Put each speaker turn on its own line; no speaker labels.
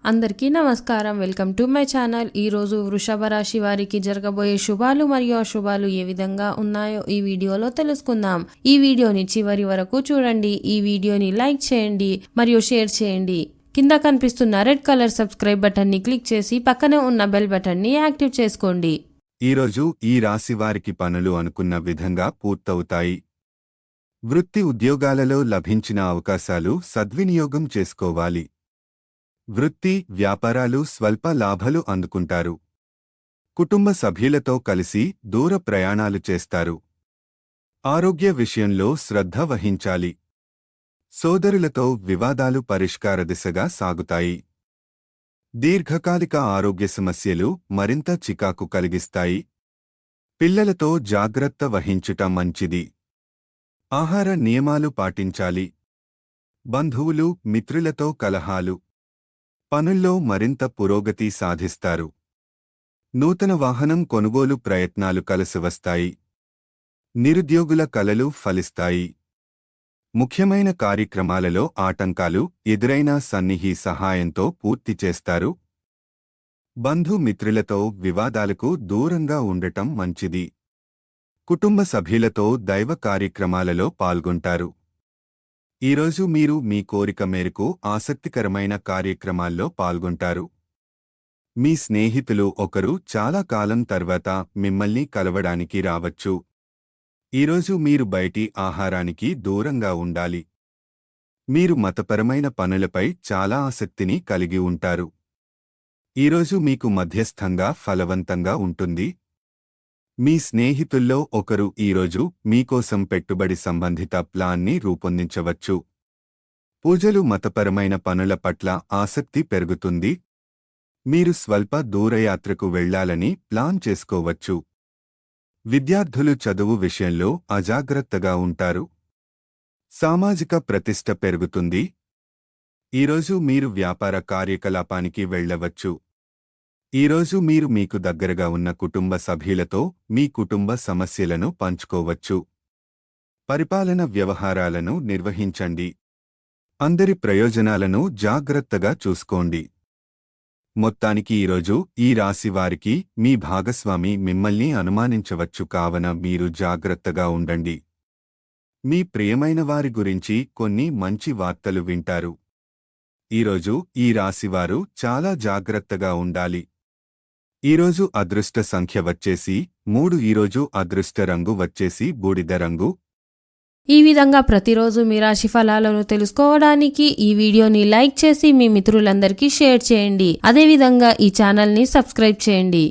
అందరికీ నమస్కారం. Welcome to my channel. ఈరోజు వృషభ రాశి వారికి జరగబోయే శుభాలు మరియు అశుభాలు ఏ విధంగా ఉన్నాయో ఈ వీడియోలో తెలుసుకుందాం. ఈ వీడియోని చివరి వరకు చూడండి. ఈ వీడియోని లైక్ చేయండి మరియు షేర్ చేయండి. కింద కనిపిస్తున్న రెడ్ కలర్ సబ్స్క్రైబ్ బటన్ ని క్లిక్ చేసి పక్కనే ఉన్న బెల్ బటన్ ని యాక్టివ్ చేసుకోండి.
ఈరోజు ఈ రాశి వారికి పనులు అనుకున్న విధంగా పూర్తవుతాయి. వృత్తి ఉద్యోగాలలో లభించిన అవకాశాలు సద్వినియోగం చేసుకోవాలి. వృత్తి వ్యాపారాలు స్వల్ప లాభాలు అందుకుంటారు. కుటుంబ సభ్యులతో కలిసి దూర ప్రయాణాలు చేస్తారు. ఆరోగ్య విషయంలో శ్రద్ధ వహించాలి. సోదరులతో వివాదాలు పరిష్కార దిశగా సాగుతాయి. దీర్ఘకాలిక ఆరోగ్య సమస్యలు మరింత చికాకు కలిగిస్తాయి. పిల్లలతో జాగ్రత్త వహించుట మంచిది. ఆహార నియమాలు పాటించాలి. బంధువులు మిత్రులతో కలహాలు. పనుల్లో మరింత పురోగతి సాధిస్తారు. నూతన వాహనం కొనుగోలు ప్రయత్నాలు కలిసివస్తాయి. నిరుద్యోగుల కలలు ఫలిస్తాయి. ముఖ్యమైన కార్యక్రమాలలో ఆటంకాలు ఎదురైనా సన్నిహి సహాయంతో పూర్తి చేస్తారు. బంధుమిత్రులతో వివాదాలకు దూరంగా ఉండటం మంచిది. కుటుంబ సభ్యులతో దైవ కార్యక్రమాలలో పాల్గొంటారు. ఈరోజు మీరు మీ కోరిక మేరకు ఆసక్తికరమైన కార్యక్రమాల్లో పాల్గొంటారు. మీ స్నేహితులు ఒకరు చాలా కాలం తర్వాత మిమ్మల్ని కలవడానికి రావచ్చు. ఈరోజు మీరు బయటి ఆహారానికి దూరంగా ఉండాలి. మీరు మతపరమైన పనులపై చాలా ఆసక్తిని కలిగి ఉంటారు. ఈరోజు మీకు మధ్యస్థంగా ఫలవంతంగా ఉంటుంది. మీ స్నేహితుల్లో ఒకరు ఈరోజు మీకోసం పెట్టుబడి సంబంధిత ప్లాన్ని రూపొందించవచ్చు. పూజలు మతపరమైన పనుల పట్ల ఆసక్తి పెరుగుతుంది. మీరు స్వల్ప దూరయాత్రకు వెళ్లాలని ప్లాన్ చేసుకోవచ్చు. విద్యార్థులు చదువు విషయంలో అజాగ్రత్తగా ఉంటారు. సామాజిక ప్రతిష్ట పెరుగుతుంది. ఈరోజు మీరు వ్యాపార కార్యకలాపానికి వెళ్లవచ్చు. ఈరోజు మీరు మీకు దగ్గరగా ఉన్న కుటుంబ సభ్యులతో మీ కుటుంబ సమస్యలను పంచుకోవచ్చు. పరిపాలన వ్యవహారాలను నిర్వహించండి. అందరి ప్రయోజనాలను జాగ్రత్తగా చూసుకోండి. మొత్తానికి ఈరోజు ఈ రాశివారికి మీ భాగస్వామి మిమ్మల్ని అనుమానించవచ్చు, కావున మీరు జాగ్రత్తగా ఉండండి. మీ ప్రియమైన వారి గురించి కొన్ని మంచి వార్తలు వింటారు. ఈరోజు ఈ రాశివారు చాలా జాగ్రత్తగా ఉండాలి. ఈరోజు అదృష్ట సంఖ్య వచ్చేసి 3. ఈరోజు అదృష్ట రంగు వచ్చేసి బూడిద రంగు.
ఈ విధంగా ప్రతిరోజు మీ రాశి ఫలాలను తెలుసుకోవడానికి ఈ వీడియోని లైక్ చేసి మీ మిత్రులందరికీ షేర్ చేయండి. అదేవిధంగా ఈ ఛానల్ని సబ్స్క్రైబ్ చేయండి.